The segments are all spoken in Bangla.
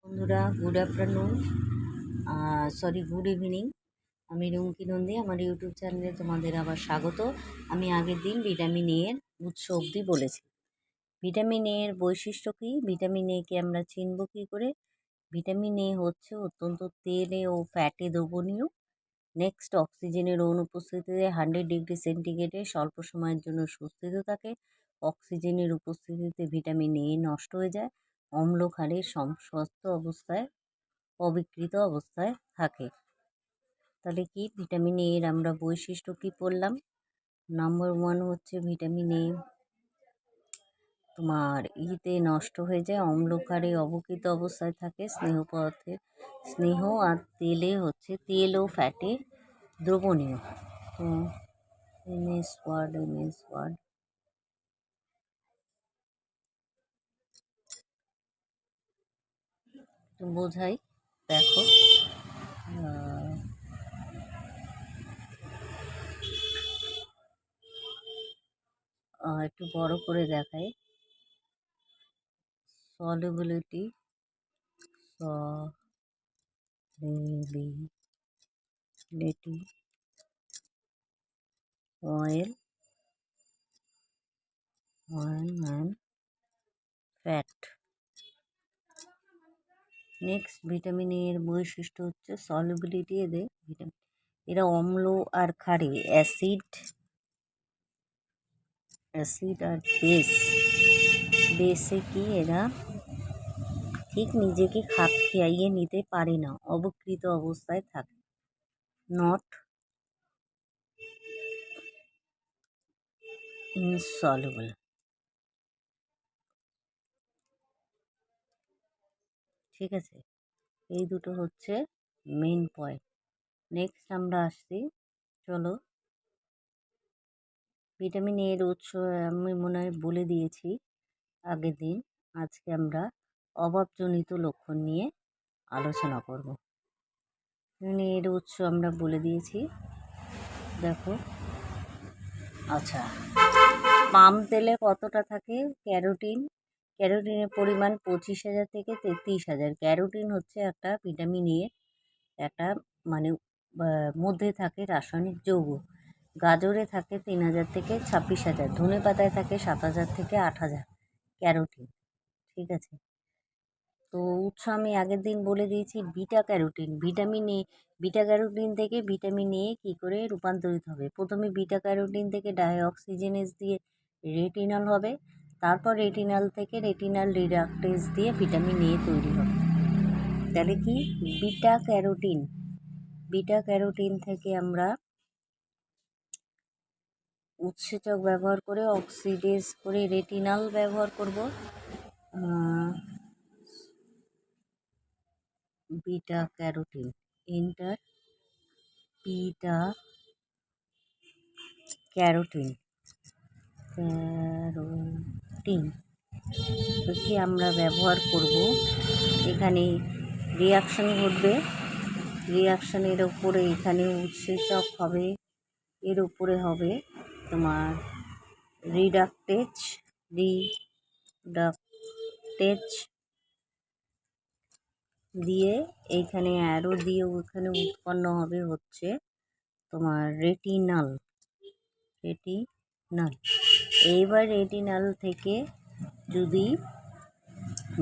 বন্ধুরা, গুড আফটারনুন, গুড ইভিনিং। আমি রুমকি নন্দী, আমার ইউটিউব চ্যানেলে তোমাদের আবার স্বাগত। আমি আগের দিন ভিটামিন এ এর উৎস অবধি বলেছি। ভিটামিন এ এর বৈশিষ্ট্য কী, ভিটামিন এ কে আমরা চিনব কী করে? ভিটামিন এ হচ্ছে অত্যন্ত তেলে ও ফ্যাটে দ্রবণীয়। নেক্সট, অক্সিজেনের অনুপস্থিতিতে 100 ডিগ্রি সেন্টিগ্রেডে স্বল্প সময়ের জন্য সুস্থিত থাকে। অক্সিজেনের উপস্থিতিতে ভিটামিন এ নষ্ট হয়ে যায়। অম্ল ক্ষারের সুস্বাস্থ্য অবস্থায় অবিকৃত অবস্থায় থাকে। তাহলে কি ভিটামিন এ এর আমরা বৈশিষ্ট্য কী পড়লাম? নাম্বার 1 হচ্ছে ভিটামিন এ তোমার ইতে নষ্ট হয়ে যায়, অম্লকারে অবকৃত অবস্থায় থাকে। স্নেহ পদার্থে স্নেহ আর তেলে হচ্ছে তেল ও ফ্যাটে দ্রবণীয়। তো এমএস ওয়ার্ড তো বোঝাই, দেখো। একটু বড় করে দেখাই। Solubility solubility oil and fat. Next, vitamin A এর বৈশিষ্ট্য হচ্ছে সলিবিলিটি। এরা অম্ল আর ক্ষারে অ্যাসিড আর বেসে কি এরা ঠিক নিজেকে খাপ খাইয়ে নিতে পারে না, অবকৃত অবস্থায় থাকে। Not insoluble. ঠিক আছে, এই দুটো হচ্ছে মেন পয়েন্ট। নেক্সট আমরা আসছি, চলো। ভিটামিন এর উৎস আমি মনে হয় বলে দিয়েছি আগের দিন। আজকে আমরা অভাবজনিত লক্ষণ নিয়ে আলোচনা করব। এর উৎস আমরা বলে দিয়েছি, দেখো। আচ্ছা, পাম তেলে কতটা থাকে ক্যারোটিন? ক্যারোটিনের পরিমাণ 25,000 থেকে 33,000। ক্যারোটিন হচ্ছে একটা ভিটামিন এর একটা মানে মধ্যে থাকে রাসায়নিক যৌগ। গাজরে থাকে 3,000 থেকে 26,000। ধনে পাতায় থাকে 7,000 থেকে 8,000 ক্যারোটিন। ঠিক আছে, তো উৎস আমি আগের দিন বলে দিয়েছি বিটা ক্যারোটিন। বিটা ক্যারোটিন থেকে ভিটামিন এ কী করে রূপান্তরিত হবে? প্রথমে বিটা ক্যারোটিন থেকে ডাইঅক্সিজেনেজ দিয়ে রেটিনল হবে, তারপর রেটিনাল থেকে রেটিনাল রিডাকটেজ দিয়ে ভিটামিন এ তৈরি হবে। তাহলে কি বিটা ক্যারোটিন থেকে আমরা উৎসেচক ব্যবহার করে অক্সিডেজ করে রেটিনাল ব্যবহার করব। বিটা ক্যারোটিন বিটা ক্যারোটিন কি আমরা ব্যবহার করব। এখানে রিয়াকশান ঘটবে, রিয়াকশানের ওপরে এখানে উৎসেচক হবে, এর উপরে হবে তোমার রিডাকটেজ দিয়ে এইখানে অ্যারো দিয়ে ওখানে উৎপন্ন হবে হচ্ছে তোমার রেটিনাল। এইবার রেটিনাল থেকে যদি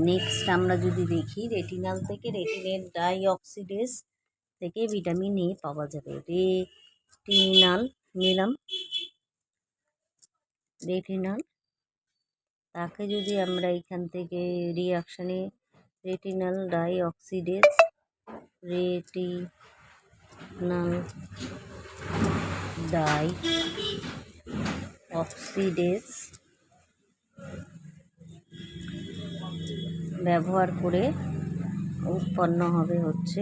নেক্সট আমরা যদি দেখি, রেটিনাল থেকে রেটিনের ডাইঅক্সিডেজ থেকে ভিটামিন এ পাওয়া যাবে। রেটিনাল তাকে যদি আমরা এখান থেকে রিয়াকশানে রেটিনাল ডাইঅক্সিডেজ ব্যবহার করে উৎপন্ন হবে হচ্ছে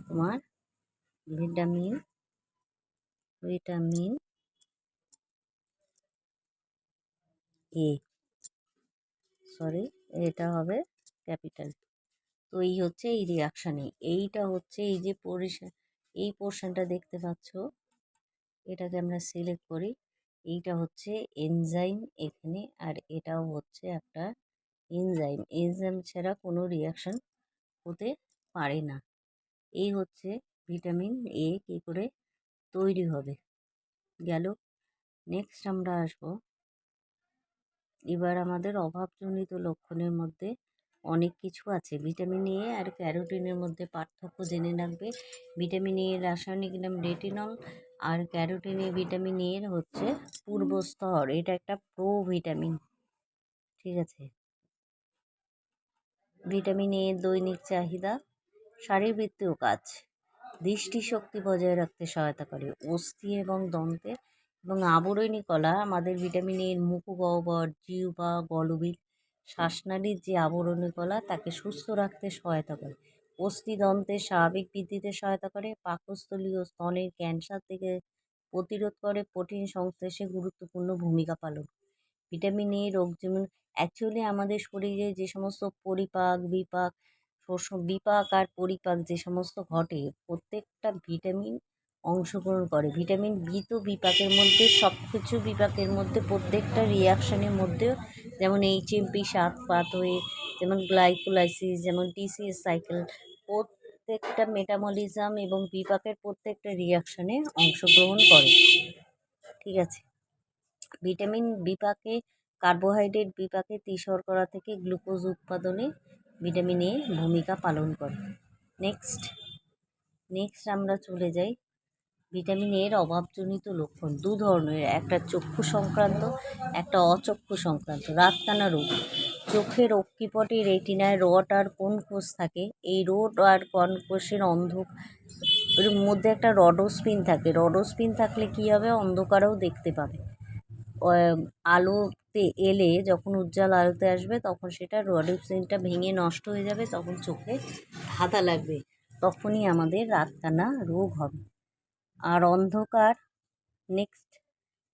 তোমার ভিটামিন এ। এটা হবে ক্যাপিটাল। তো এই হচ্ছে এই রিয়াকশানে, এইটা হচ্ছে এই যে এই পোর্শনটা দেখতে পাচ্ছ, এটাকে আমরা সিলেক্ট করি। এইটা হচ্ছে এনজাইম এখানে, আর এটাও হচ্ছে একটা এনজাইম ছাড়া কোনো রিয়াকশান হতে পারে না। এই হচ্ছে ভিটামিন এ কী করে তৈরি হবে। গেল। নেক্সট আমরা আসবো এবার আমাদের অভাবজনিত লক্ষণের মধ্যে অনেক কিছু আছে। ভিটামিন এ আর ক্যারোটিনের মধ্যে পার্থক্য জেনে রাখবে। ভিটামিন এ এর রাসায়নিক নাম রেটিনল, আর ক্যারোটিনে ভিটামিন এ এর হচ্ছে পূর্বস্তর। এটা একটা প্রোভিটামিন, ঠিক আছে। ভিটামিন এ এর দৈনিক চাহিদা: শারীরবৃত্তীয় কাজ, দৃষ্টিশক্তি বজায় রাখতে সহায়তা করে, অস্থি এবং দন্তে এবং আবরণী কলা আমাদের ভিটামিন এর মুখগহ্বর, জিহ্বা, গলবিল, শ্বাসনালীর যে আবরণী কলা তাকে সুস্থ রাখতে সহায়তা করে, অস্থিদন্তের স্বাভাবিক বৃদ্ধিতে সহায়তা করে, পাকস্থলী ও স্তনের ক্যান্সার থেকে প্রতিরোধ করে, প্রোটিন সংশ্লেষে গুরুত্বপূর্ণ ভূমিকা পালন। ভিটামিন এ রোগ যেমন অ্যাকচুয়ালি আমাদের শরীরে যে সমস্ত পরিপাক বিপাক বিপাক আর পরিপাক যে সমস্ত ঘটে প্রত্যেকটা ভিটামিন অংশগ্রহণ করে। ভিটামিন বি তো বিপাকের মধ্যে সব কিছু বিপাকের মধ্যে প্রত্যেকটা রিয়াকশানের মধ্যেও, যেমন এইচএমপি 7 পাথওয়ে, যেমন গ্লাইকোলাইসিস, যেমন টিসিএস সাইকেল, প্রত্যেকটা মেটাবলিজম এবং বিপাকের প্রত্যেকটা রিয়াকশানে অংশগ্রহণ করে, ঠিক আছে। ভিটামিন বিপাকে কার্বোহাইড্রেট বিপাকে শর্করা থেকে গ্লুকোজ উৎপাদনে ভিটামিন এ ভূমিকা পালন করে। নেক্সট আমরা চলে যাই ভিটামিন এর অভাবজনিত লক্ষণ। দু ধরনের, একটা চক্ষু সংক্রান্ত, একটা অচক্ষু সংক্রান্ত। রাতকানা রোগ: চোখের অক্ষিপটে রেটিনায় রড আর কোন কোষ থাকে। এই রড আর কোন কোষের এর মধ্যে একটা রডোস্পিন থাকে। রডোস্পিন থাকলে কী হবে, অন্ধকারেও দেখতে পাবে। আলোতে এলে যখন উজ্জ্বল আলোতে আসবে তখন সেটা রডোস্পিনটা ভেঙে নষ্ট হয়ে যাবে, তখন চোখে ধাঁধা লাগবে, তখনই আমাদের রাতকানা রোগ হবে। আর অন্ধকার,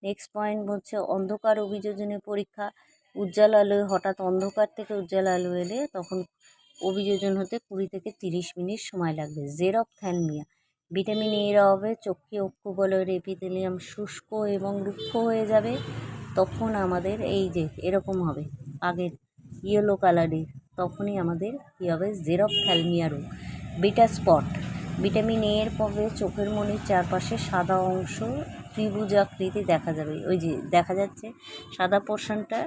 নেক্সট পয়েন্ট হচ্ছে অন্ধকার অভিযোজনের পরীক্ষা। উজ্জ্বল আলোয় হঠাৎ অন্ধকার থেকে উজ্জ্বল আলো এলে তখন অভিযোজন হতে 20 থেকে 30 মিনিট সময় লাগবে। জেরপ্থ্যালমিয়া: ভিটামিন এর অভাবে চোখে অক্ষবলয়ের এপিথেলিয়াম শুষ্ক এবং রুক্ষ হয়ে যাবে, তখন আমাদের এই যে এরকম হবে আগের ইয়েলো কালারের, তখনই আমাদের কী হবে, জেরপ্থ্যালমিয়া রোগ। বিটা স্পট: ভিটামিন এ এর প্রভাবে চোখের মণির চারপাশে সাদা অংশ ত্রিভুজাকৃতি দেখা যাবে। ওই যে দেখা যাচ্ছে সাদা পোর্শনটা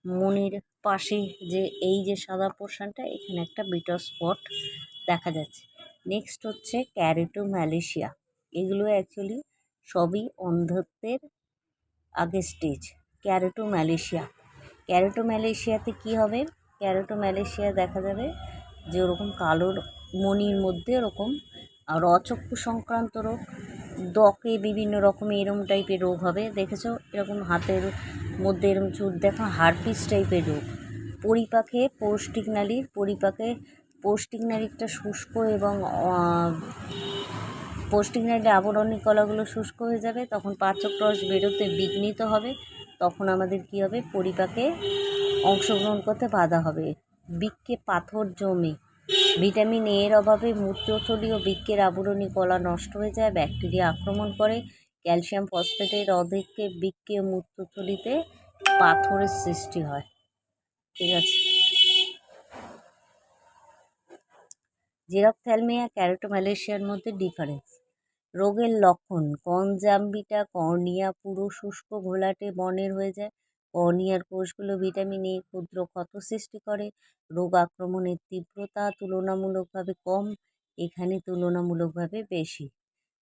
মণির পাশে, যে এই যে সাদা পোর্শনটা, এখানে একটা বিটা স্পট দেখা যাচ্ছে। নেক্সট হচ্ছে ক্যারোটোম্যালেশিয়া। এগুলো অ্যাকচুয়ালি সবই অন্ধত্বের আগের স্টেজ। ক্যারোটোম্যালেশিয়াতে কী হবে, ক্যারোটোম্যালেশিয়া দেখা যাবে যে ওরকম কালোর মণির মধ্যে ওরকম। আর অচক্ষু সংক্রান্ত রোগ, ত্বকে বিভিন্ন রকমের এরম টাইপের রোগ হবে, দেখেছো এরকম হাতের মধ্যে এরম চুট দেখা, হারপিস টাইপের রোগ। পরিপাকে পৌষ্টিক নালীটা শুষ্ক এবং পৌষ্টিক নালীর আবরণী কলাগুলো শুষ্ক হয়ে যাবে, তখন পাচক রস বেরোতে বিঘ্নিত হবে, তখন আমাদের কী হবে, পরিপাকে অংশগ্রহণ করতে বাধা হবে। বৃক্কে পাথর জমে: ভিটামিন এ এর অভাবে মূত্রথলি ও বৃক্কের আবরণী কলা নষ্ট হয়ে যায়, ব্যাকটেরিয়া আক্রমণ করে, ক্যালসিয়াম ফসফেটের অধিক্যে বৃক্কে ও মূত্রথলিতে পাথরের সৃষ্টি হয়, ঠিক আছে। জেরপ্থ্যালমিয়া ক্যারোটোম্যালেশিয়ার মধ্যে ডিফারেন্স। রোগের লক্ষণ: কনজাংভিটা কর্নিয়া পুরো শুষ্ক ঘোলাটে বর্ণের হয়ে যায়। কর্নিয়ার কোষগুলো ভিটামিন এ ক্ষুদ্র ক্ষত সৃষ্টি করে। রোগ আক্রমণের তীব্রতা তুলনামূলকভাবে কম, এখানে তুলনামূলকভাবে বেশি।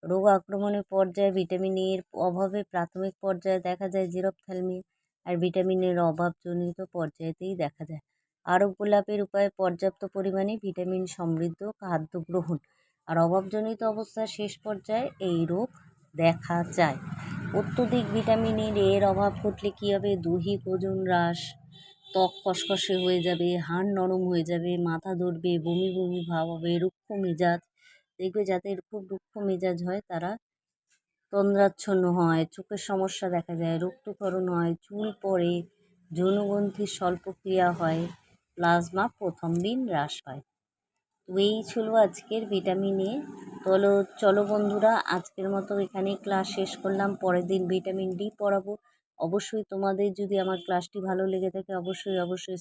রোগ আক্রমণের পর্যায়ে ভিটামিন এর অভাবে প্রাথমিক পর্যায়ে দেখা যায় জেরপ্থ্যালমিয়া, আর ভিটামিনের অভাবজনিত পর্যায়েতেই দেখা যায়। আরোগ্য লাভের উপায়: পর্যাপ্ত পরিমাণে ভিটামিন সমৃদ্ধ খাদ্য গ্রহণ। আর অভাবজনিত অবস্থার শেষ পর্যায়ে এই রোগ দেখা যায়। অত্যধিক ভিটামিন এর অভাব ঘটলে কী হবে, দৈহিক ওজন হ্রাস, ত্বক খসখসে হয়ে যাবে, হাড় নরম হয়ে যাবে, মাথা ধরবে, বমি বমি ভাব হবে, রুক্ষ মেজাজ। দেখবে যাদের খুব রুক্ষ মেজাজ হয় তারা তন্দ্রাচ্ছন্ন হয়, চোখের সমস্যা দেখা যায়, রক্তক্ষরণ হয়, চুল পড়ে, যৌনগ্রন্থির স্বল্পক্রিয়া হয়, প্লাজমা প্রথমবিন হ্রাস পায়। তো এই ছিল আজকের ভিটামিন এ। চলো বন্ধুরা, আজকের মতো এখানেই ক্লাস শেষ করলাম। পরের দিন ভিটামিন ডি পড়াবো। অবশ্যই তোমাদের যদি আমার ক্লাসটি ভালো লেগে থাকে অবশ্যই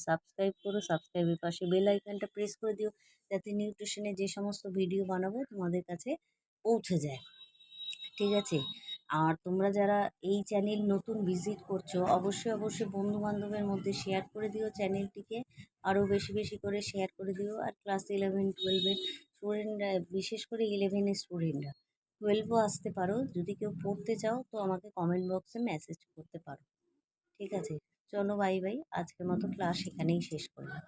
সাবস্ক্রাইব করো, সাবস্ক্রাইবের পাশে বেল আইকনটা প্রেস করে দিও, যাতে নিউট্রিশনের যে সমস্ত ভিডিও বানাবো তোমাদের কাছে পৌঁছে যায়। ঠিক আছে? আর তোমরা যারা এই চ্যানেল নতুন ভিজিট করছো অবশ্যই বন্ধু-বান্ধবের মধ্যে শেয়ার করে দিও চ্যানেলটিকে। আরও বেশি করে শেয়ার করে দিও। আর ক্লাস 11-12 এর স্টুডেন্টরা, বিশেষ করে 11 এর স্টুডেন্টরা, 12 ও আসতে পারো। যদি কেউ পড়তে চাও তো আমাকে কমেন্ট বক্সে মেসেজ করতে পারো। ঠিক আছে? চলো বাই বাই। আজকের মতো ক্লাস এখানেই শেষ করলাম।